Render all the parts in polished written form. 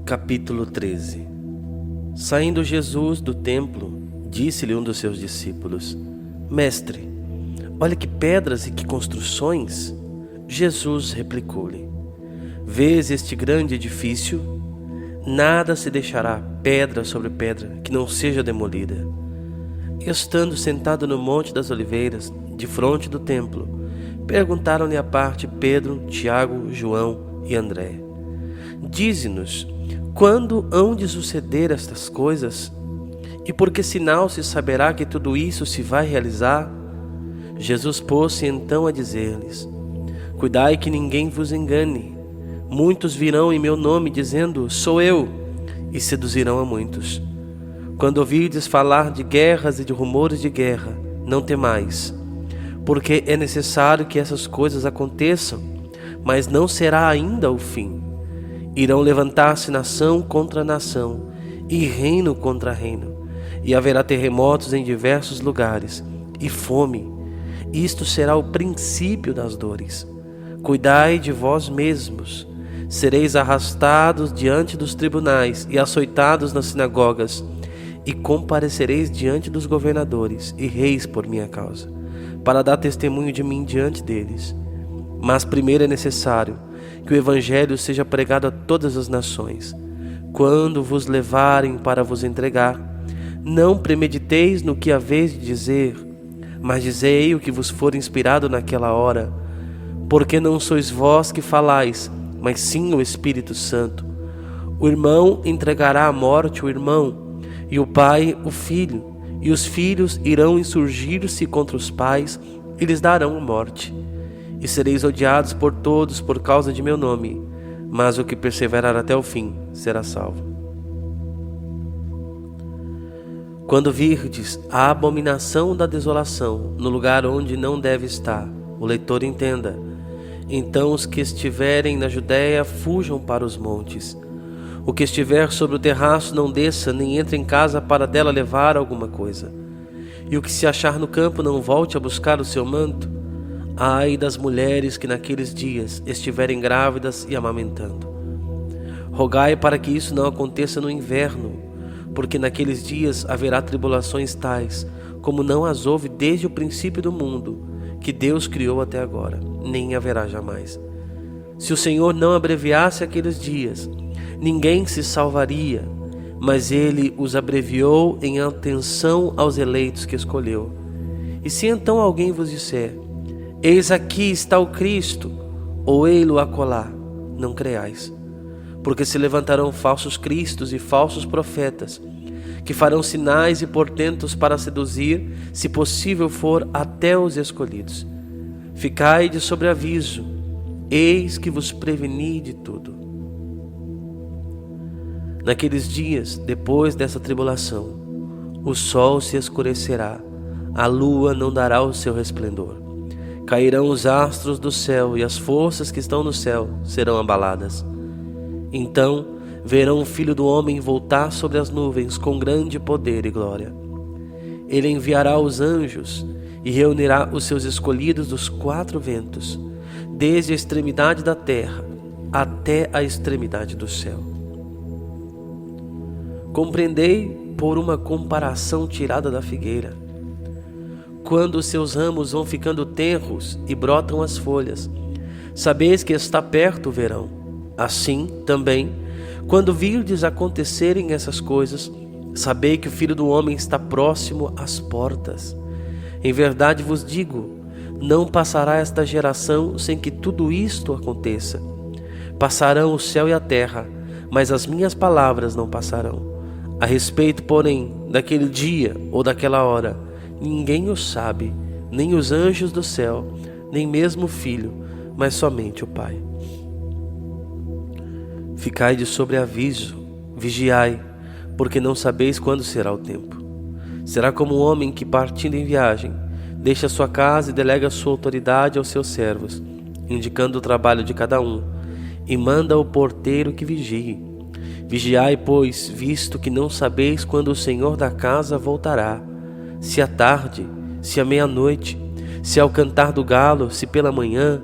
Capítulo 13. Saindo Jesus do templo, disse-lhe um dos seus discípulos: Mestre, olha que pedras e que construções! Jesus replicou-lhe: Vês este grande edifício? Nada se deixará pedra sobre pedra que não seja demolida. E estando sentado no Monte das Oliveiras, defronte do templo, perguntaram-lhe à parte Pedro, Tiago, João e André: Dize-nos, quando hão de suceder estas coisas? E por que sinal se saberá que tudo isso se vai realizar? Jesus pôs-se então a dizer-lhes: Cuidai que ninguém vos engane. Muitos virão em meu nome dizendo: Sou eu, e seduzirão a muitos. Quando ouvirdes falar de guerras e de rumores de guerra, não temais, porque é necessário que essas coisas aconteçam, mas não será ainda o fim. Irão levantar-se nação contra nação, e reino contra reino, e haverá terremotos em diversos lugares, e fome. Isto será o princípio das dores. Cuidai de vós mesmos. Sereis arrastados diante dos tribunais e açoitados nas sinagogas, e comparecereis diante dos governadores e reis por minha causa, para dar testemunho de mim diante deles. Mas primeiro é necessário que o evangelho seja pregado a todas as nações. Quando vos levarem para vos entregar, não premediteis no que haveis de dizer, mas dizei o que vos for inspirado naquela hora, porque não sois vós que falais, mas sim o Espírito Santo. O irmão entregará à morte o irmão, e o pai o filho, e os filhos irão insurgir-se contra os pais e lhes darão a morte. E sereis odiados por todos por causa de meu nome, mas o que perseverar até o fim será salvo. Quando virdes a abominação da desolação no lugar onde não deve estar, o leitor entenda. Então os que estiverem na Judéia fujam para os montes. O que estiver sobre o terraço não desça, nem entre em casa para dela levar alguma coisa. E o que se achar no campo não volte a buscar o seu manto. Ai das mulheres que naqueles dias estiverem grávidas e amamentando. Rogai para que isso não aconteça no inverno, porque naqueles dias haverá tribulações tais, como não as houve desde o princípio do mundo, que Deus criou até agora, nem haverá jamais. Se o Senhor não abreviasse aqueles dias, ninguém se salvaria, mas Ele os abreviou em atenção aos eleitos que escolheu. E se então alguém vos disser: Eis aqui está o Cristo, ou ei-lo acolá, não creais, porque se levantarão falsos cristos e falsos profetas, que farão sinais e portentos para seduzir, se possível for, até os escolhidos. Ficai de sobreaviso, eis que vos preveni de tudo. Naqueles dias, depois dessa tribulação, o sol se escurecerá, a lua não dará o seu resplendor. Cairão os astros do céu e as forças que estão no céu serão abaladas. Então verão o Filho do Homem voltar sobre as nuvens com grande poder e glória. Ele enviará os anjos e reunirá os seus escolhidos dos quatro ventos, desde a extremidade da terra até a extremidade do céu. Compreendei por uma comparação tirada da figueira. Quando os seus ramos vão ficando tenros e brotam as folhas, sabeis que está perto o verão. Assim, também, quando virdes acontecerem essas coisas, sabei que o Filho do Homem está próximo às portas. Em verdade vos digo, não passará esta geração sem que tudo isto aconteça. Passarão o céu e a terra, mas as minhas palavras não passarão. A respeito, porém, daquele dia ou daquela hora, ninguém o sabe, nem os anjos do céu, nem mesmo o Filho, mas somente o Pai. Ficai de sobreaviso, vigiai, porque não sabeis quando será o tempo. Será como um homem que, partindo em viagem, deixa sua casa e delega sua autoridade aos seus servos, indicando o trabalho de cada um, e manda ao porteiro que vigie. Vigiai, pois, visto que não sabeis quando o Senhor da casa voltará, se à tarde, se à meia-noite, se ao cantar do galo, se pela manhã,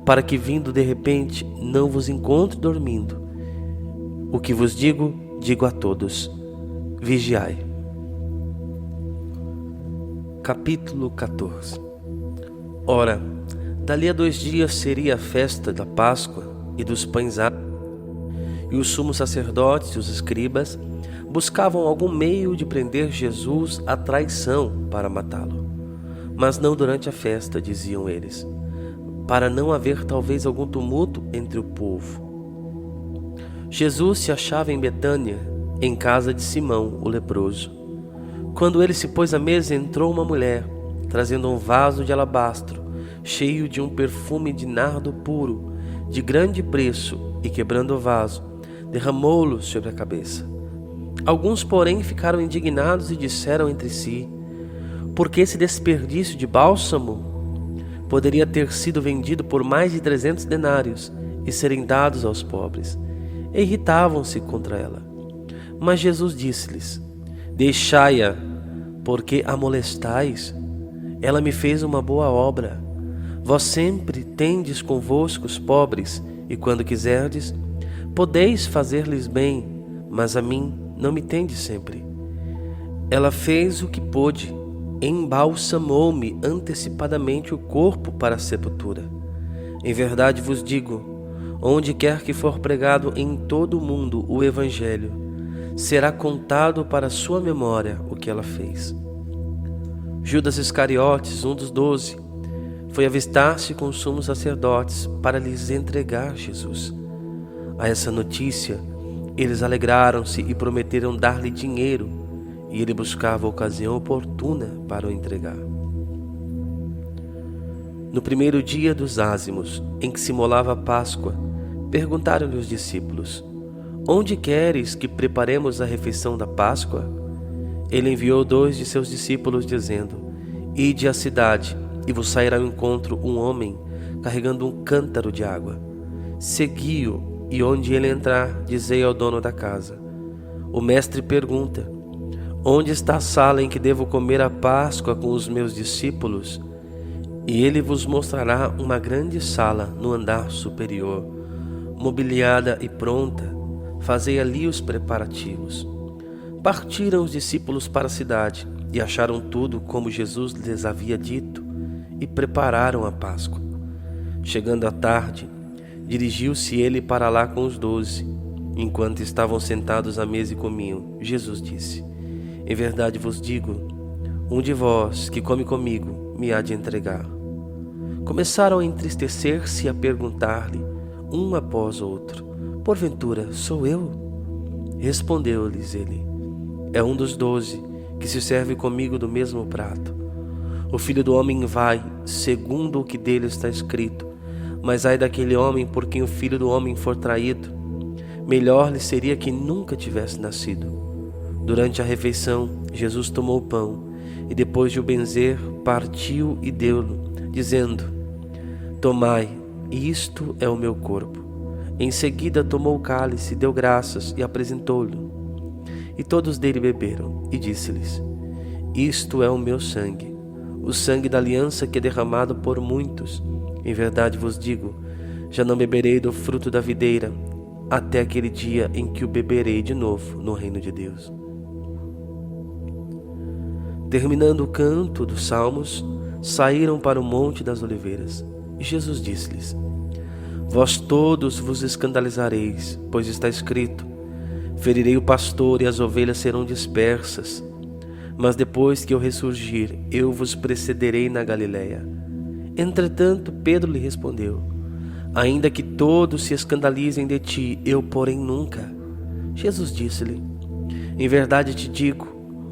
para que vindo de repente não vos encontre dormindo. O que vos digo, digo a todos: vigiai. Capítulo 14. Ora, dali a 2 dias seria a festa da Páscoa e dos pães asmos, e os sumos sacerdotes e os escribas buscavam algum meio de prender Jesus à traição para matá-lo. Mas não durante a festa, diziam eles, para não haver talvez algum tumulto entre o povo. Jesus se achava em Betânia, em casa de Simão, o leproso. Quando ele se pôs à mesa, entrou uma mulher, trazendo um vaso de alabastro, cheio de um perfume de nardo puro, de grande preço, e quebrando o vaso, derramou-lo sobre a cabeça. Alguns, porém, ficaram indignados e disseram entre si: porque esse desperdício de bálsamo poderia ter sido vendido por mais de 300 denários e serem dados aos pobres. E irritavam-se contra ela. Mas Jesus disse-lhes: deixai-a, porque a molestais. Ela me fez uma boa obra. Vós sempre tendes convosco os pobres, e quando quiserdes, podeis fazer-lhes bem, mas a mim não me tendes sempre. Ela fez o que pôde, embalsamou-me antecipadamente o corpo para a sepultura. Em verdade vos digo, onde quer que for pregado em todo o mundo o Evangelho, será contado para sua memória o que ela fez. Judas Iscariotes, um dos 12, foi avistar-se com os sumos sacerdotes para lhes entregar Jesus. A essa notícia, eles alegraram-se e prometeram dar-lhe dinheiro, e ele buscava a ocasião oportuna para o entregar. No primeiro dia dos ázimos, em que se molava a Páscoa, perguntaram-lhe os discípulos: onde queres que preparemos a refeição da Páscoa? Ele enviou 2 de seus discípulos, dizendo: ide à cidade, e vos sairá ao encontro um homem carregando um cântaro de água. Segui-o, e onde ele entrar, dizei ao dono da casa: o mestre pergunta: onde está a sala em que devo comer a Páscoa com os meus discípulos? E ele vos mostrará uma grande sala no andar superior, mobiliada e pronta. Fazei ali os preparativos. Partiram os discípulos para a cidade e acharam tudo como Jesus lhes havia dito e prepararam a Páscoa. Chegando à tarde, dirigiu-se ele para lá com os 12. Enquanto estavam sentados à mesa e comiam, Jesus disse: em verdade vos digo, um de vós que come comigo me há de entregar. Começaram a entristecer-se e a perguntar-lhe, um após outro: porventura sou eu? Respondeu-lhes ele: é um dos 12 que se serve comigo do mesmo prato. O Filho do Homem vai, segundo o que dele está escrito, mas ai daquele homem por quem o Filho do Homem for traído. Melhor lhe seria que nunca tivesse nascido. Durante a refeição, Jesus tomou o pão e, depois de o benzer, partiu e deu-lo, dizendo: tomai, isto é o meu corpo. Em seguida tomou o cálice, deu graças e apresentou-lhe. E todos dele beberam, e disse-lhes: isto é o meu sangue, o sangue da aliança que é derramado por muitos. Em verdade vos digo, já não beberei do fruto da videira, até aquele dia em que o beberei de novo no reino de Deus. Terminando o canto dos salmos, saíram para o Monte das Oliveiras. E Jesus disse-lhes: vós todos vos escandalizareis, pois está escrito: ferirei o pastor e as ovelhas serão dispersas. Mas depois que eu ressurgir, eu vos precederei na Galiléia. Entretanto, Pedro lhe respondeu: ainda que todos se escandalizem de ti, eu porém nunca. Jesus disse-lhe: em verdade te digo,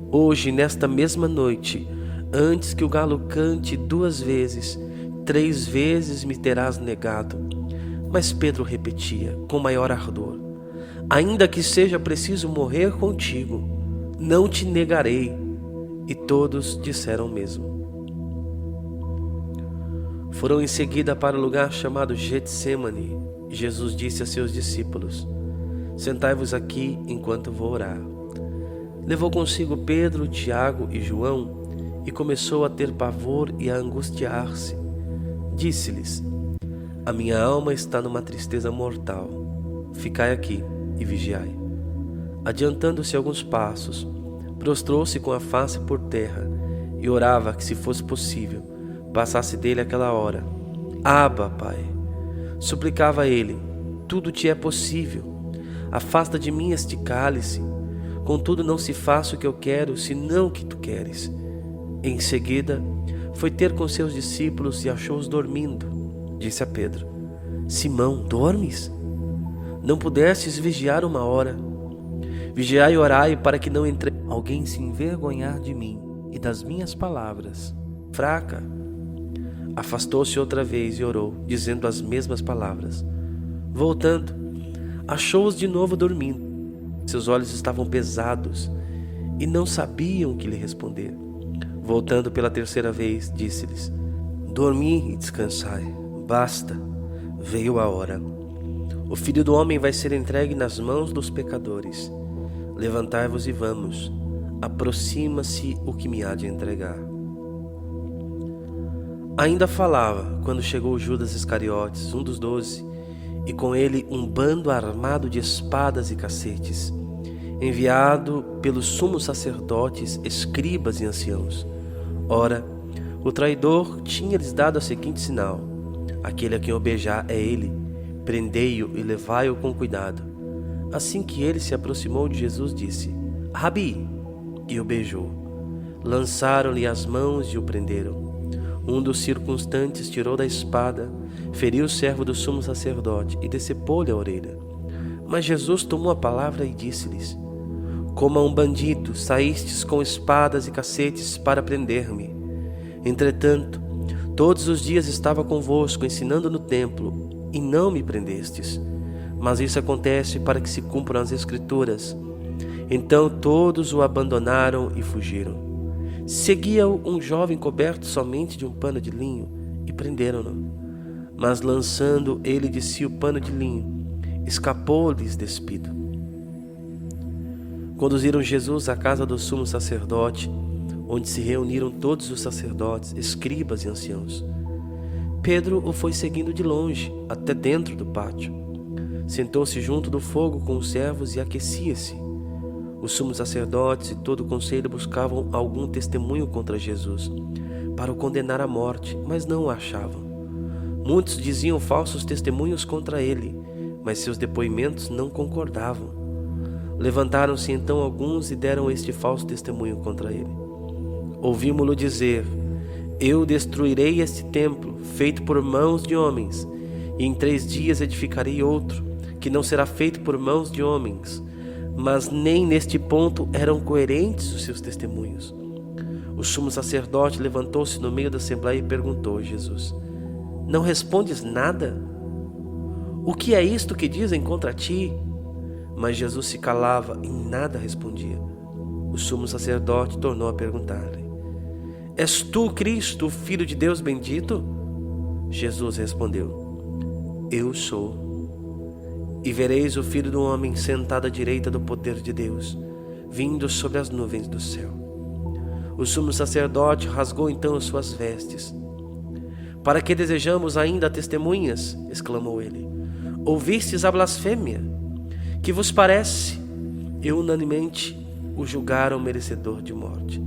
hoje, nesta mesma noite, antes que o galo cante 2 vezes, 3 vezes me terás negado. Mas Pedro repetia com maior ardor: ainda que seja preciso morrer contigo, não te negarei. E todos disseram o mesmo. Foram em seguida para o lugar chamado Getsêmani. Jesus disse a seus discípulos: sentai-vos aqui enquanto vou orar. Levou consigo Pedro, Tiago e João e começou a ter pavor e a angustiar-se. Disse-lhes: a minha alma está numa tristeza mortal. Ficai aqui e vigiai. Adiantando-se alguns passos, prostrou-se com a face por terra e orava que, se fosse possível, passasse dele aquela hora. Abba, Pai, suplicava ele, tudo te é possível. Afasta de mim este cálice. Contudo, não se faça o que eu quero, senão o que tu queres. Em seguida, foi ter com seus discípulos e achou-os dormindo. Disse a Pedro: Simão, dormes? Não pudestes vigiar uma hora? Vigiai e orai para que não entre alguém se envergonhar de mim e das minhas palavras. Fraca. Afastou-se outra vez e orou, dizendo as mesmas palavras. Voltando, achou-os de novo dormindo. Seus olhos estavam pesados e não sabiam o que lhe responder. Voltando pela terceira vez, disse-lhes: Dormi e descansai. Basta, veio a hora. O Filho do Homem vai ser entregue nas mãos dos pecadores. Levantai-vos e vamos. Aproxima-se o que me há de entregar. Ainda falava quando chegou Judas Iscariotes, um dos 12, e com ele um bando armado de espadas e cacetes, enviado pelos sumos sacerdotes, escribas e anciãos. Ora, o traidor tinha-lhes dado o seguinte sinal: aquele a quem eu beijar é ele, prendei-o e levai-o com cuidado. Assim que ele se aproximou de Jesus, disse: Rabi, e o beijou. Lançaram-lhe as mãos e o prenderam. Um dos circunstantes tirou da espada, feriu o servo do sumo sacerdote e decepou-lhe a orelha. Mas Jesus tomou a palavra e disse-lhes: Como a um bandido, saístes com espadas e cacetes para prender-me. Entretanto, todos os dias estava convosco, ensinando no templo, e não me prendestes. Mas isso acontece para que se cumpram as Escrituras. Então todos o abandonaram e fugiram. Seguia-o um jovem coberto somente de um pano de linho, e prenderam-no. Mas lançando ele de si o pano de linho, escapou-lhes despido. Conduziram Jesus à casa do sumo sacerdote, onde se reuniram todos os sacerdotes, escribas e anciãos. Pedro o foi seguindo de longe, até dentro do pátio. Sentou-se junto do fogo com os servos e aquecia-se. Os sumos sacerdotes e todo o conselho buscavam algum testemunho contra Jesus, para o condenar à morte, mas não o achavam. Muitos diziam falsos testemunhos contra ele, mas seus depoimentos não concordavam. Levantaram-se então alguns e deram este falso testemunho contra ele. Ouvimo-lo dizer: Eu destruirei este templo, feito por mãos de homens, e em 3 dias edificarei outro, que não será feito por mãos de homens. Mas nem neste ponto eram coerentes os seus testemunhos. O sumo sacerdote levantou-se no meio da assembleia e perguntou a Jesus: Não respondes nada? O que é isto que dizem contra ti? Mas Jesus se calava e nada respondia. O sumo sacerdote tornou a perguntar-lhe: És tu, Cristo, o Filho de Deus bendito? Jesus respondeu: Eu sou. E vereis o Filho do Homem sentado à direita do poder de Deus, vindo sobre as nuvens do céu. O sumo sacerdote rasgou então as suas vestes. Para que desejamos ainda testemunhas? Exclamou ele. Ouvistes a blasfêmia? Que vos parece? E unanimemente o julgaram merecedor de morte.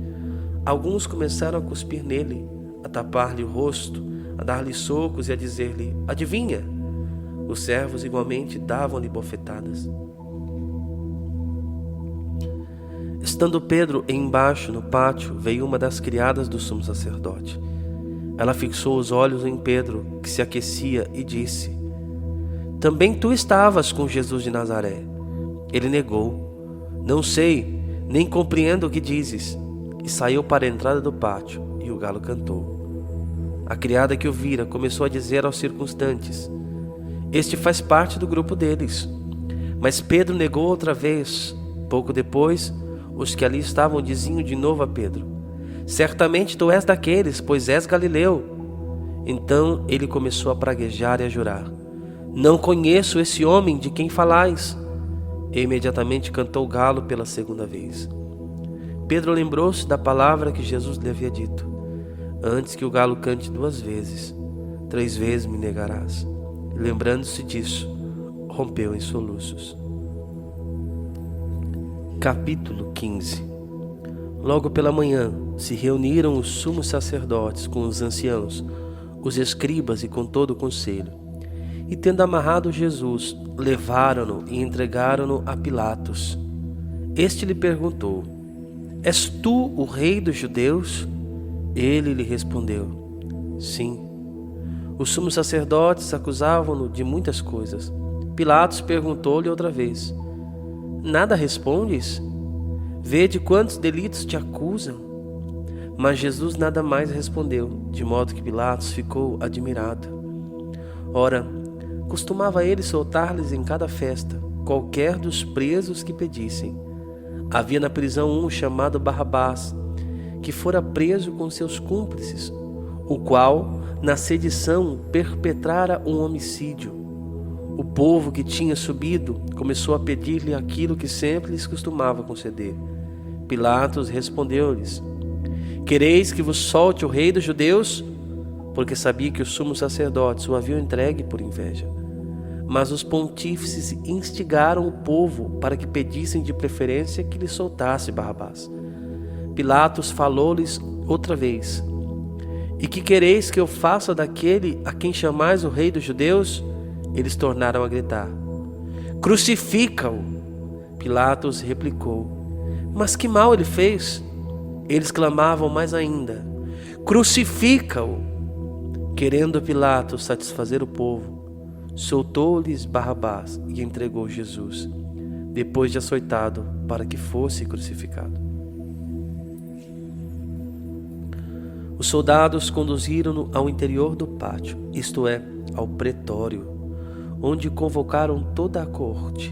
Alguns começaram a cuspir nele, a tapar-lhe o rosto, a dar-lhe socos e a dizer-lhe: Adivinha? Os servos igualmente davam-lhe bofetadas. Estando Pedro embaixo no pátio, veio uma das criadas do sumo sacerdote. Ela fixou os olhos em Pedro, que se aquecia, e disse: Também tu estavas com Jesus de Nazaré. Ele negou: Não sei, nem compreendo o que dizes. E saiu para a entrada do pátio, e o galo cantou. A criada que o vira começou a dizer aos circunstantes: Este faz parte do grupo deles. Mas Pedro negou outra vez. Pouco depois, os que ali estavam diziam de novo a Pedro: Certamente tu és daqueles, pois és galileu. Então ele começou a praguejar e a jurar: Não conheço esse homem de quem falais. E imediatamente cantou o galo pela segunda vez. Pedro lembrou-se da palavra que Jesus lhe havia dito: Antes que o galo cante 2 vezes, 3 vezes me negarás. Lembrando-se disso, rompeu em soluços. Capítulo 15. Logo pela manhã se reuniram os sumos sacerdotes com os anciãos, os escribas e com todo o conselho. E tendo amarrado Jesus, levaram-no e entregaram-no a Pilatos. Este lhe perguntou: És tu o rei dos judeus? Ele lhe respondeu: Sim. Os sumos sacerdotes acusavam-no de muitas coisas. Pilatos perguntou-lhe outra vez: Nada respondes? Vede quantos delitos te acusam. Mas Jesus nada mais respondeu, de modo que Pilatos ficou admirado. Ora, costumava ele soltar-lhes em cada festa qualquer dos presos que pedissem. Havia na prisão um chamado Barrabás, que fora preso com seus cúmplices, o qual, na sedição, perpetrara um homicídio. O povo que tinha subido começou a pedir-lhe aquilo que sempre lhes costumava conceder. Pilatos respondeu-lhes: Quereis que vos solte o rei dos judeus? Porque sabia que os sumos sacerdotes o haviam entregue por inveja. Mas os pontífices instigaram o povo para que pedissem de preferência que lhe soltasse Barrabás. Pilatos falou-lhes outra vez: E que quereis que eu faça daquele a quem chamais o rei dos judeus? Eles tornaram a gritar: Crucifica-o! Pilatos replicou: Mas que mal ele fez? Eles clamavam mais ainda: Crucifica-o! Querendo Pilatos satisfazer o povo, soltou-lhes Barrabás e entregou Jesus, depois de açoitado, para que fosse crucificado. Os soldados conduziram-no ao interior do pátio, isto é, ao pretório, onde convocaram toda a corte.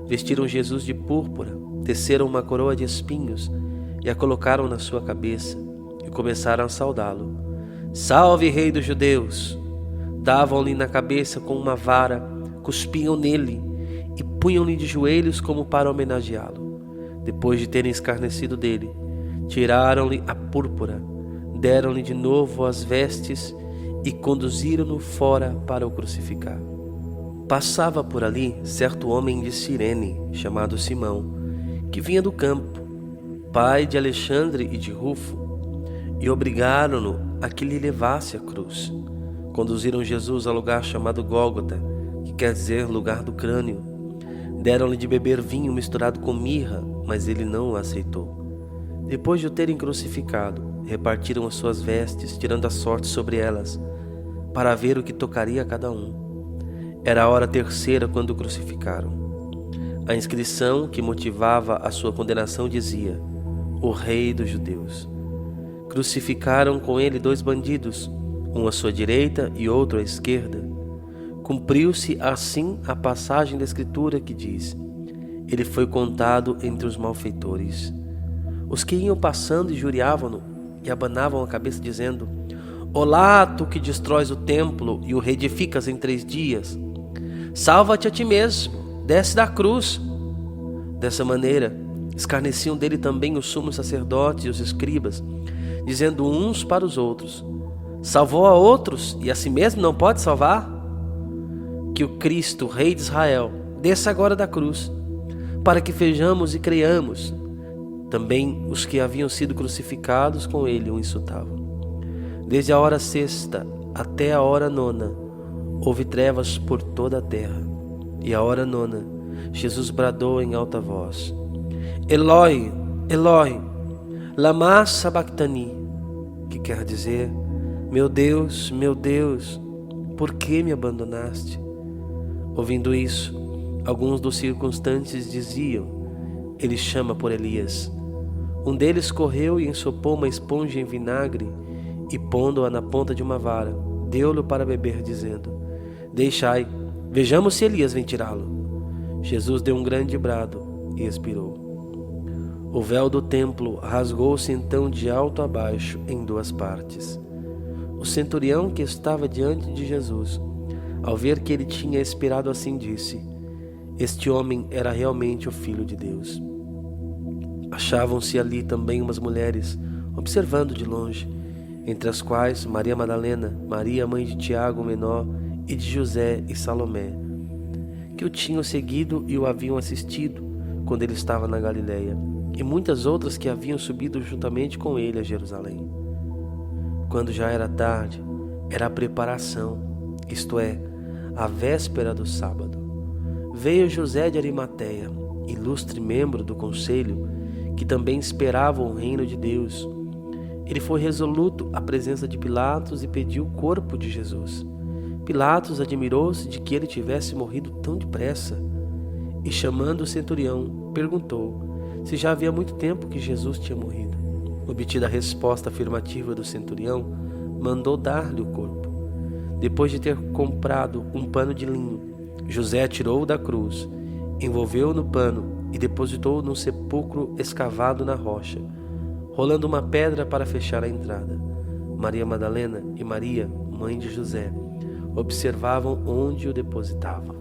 Vestiram Jesus de púrpura, teceram uma coroa de espinhos e a colocaram na sua cabeça e começaram a saudá-lo. Salve, rei dos judeus! Davam-lhe na cabeça com uma vara, cuspiam nele e punham-lhe de joelhos como para homenageá-lo. Depois de terem escarnecido dele, tiraram-lhe a púrpura, deram-lhe de novo as vestes e conduziram-no fora para o crucificar. Passava por ali certo homem de Cirene, chamado Simão, que vinha do campo, pai de Alexandre e de Rufo, e obrigaram-no a que lhe levasse a cruz. Conduziram Jesus ao lugar chamado Gólgota, que quer dizer lugar do crânio. Deram-lhe de beber vinho misturado com mirra, mas ele não o aceitou. Depois de o terem crucificado, repartiram as suas vestes, tirando a sorte sobre elas, para ver o que tocaria a cada um. Era a hora terceira quando o crucificaram. A inscrição que motivava a sua condenação dizia: O Rei dos Judeus. Crucificaram com ele 2 bandidos, um à sua direita e outro à esquerda. Cumpriu-se assim a passagem da Escritura que diz: Ele foi contado entre os malfeitores. Os que iam passando injuriavam-no e abanavam a cabeça dizendo: Olá, tu que destróis o templo e o reedificas em 3 dias. Salva-te a ti mesmo, desce da cruz. Dessa maneira, escarneciam dele também os sumos sacerdotes e os escribas, dizendo uns para os outros: Salvou a outros e a si mesmo não pode salvar? Que o Cristo, Rei de Israel, desça agora da cruz, para que vejamos e creiamos. Também os que haviam sido crucificados com ele o insultavam. Desde a hora 6ª até a hora 9ª, houve trevas por toda a terra. E à hora 9ª, Jesus bradou em alta voz: Eloi, Eloi, lama sabachthani, que quer dizer: meu Deus, por que me abandonaste? Ouvindo isso, alguns dos circunstantes diziam: Ele chama por Elias. Um deles correu e ensopou uma esponja em vinagre e, pondo-a na ponta de uma vara, deu-lhe para beber, dizendo: Deixai, vejamos se Elias vem tirá-lo. Jesus deu um grande brado e expirou. O véu do templo rasgou-se então de alto a baixo em 2 partes. O centurião que estava diante de Jesus, ao ver que ele tinha expirado assim, disse: Este homem era realmente o Filho de Deus. Achavam-se ali também umas mulheres, observando de longe, entre as quais Maria Madalena, Maria, mãe de Tiago, o menor, e de José e Salomé, que o tinham seguido e o haviam assistido, quando ele estava na Galileia, e muitas outras que haviam subido juntamente com ele a Jerusalém. Quando já era tarde, era a preparação, isto é, a véspera do sábado. Veio José de Arimateia, ilustre membro do conselho, que também esperava o reino de Deus. Ele foi resoluto à presença de Pilatos e pediu o corpo de Jesus. Pilatos admirou-se de que ele tivesse morrido tão depressa e, chamando o centurião, perguntou se já havia muito tempo que Jesus tinha morrido. Obtida a resposta afirmativa do centurião, mandou dar-lhe o corpo. Depois de ter comprado um pano de linho, José tirou-o da cruz, envolveu-o no pano e depositou-o num sepulcro escavado na rocha, rolando uma pedra para fechar a entrada. Maria Madalena e Maria, mãe de José, observavam onde o depositavam.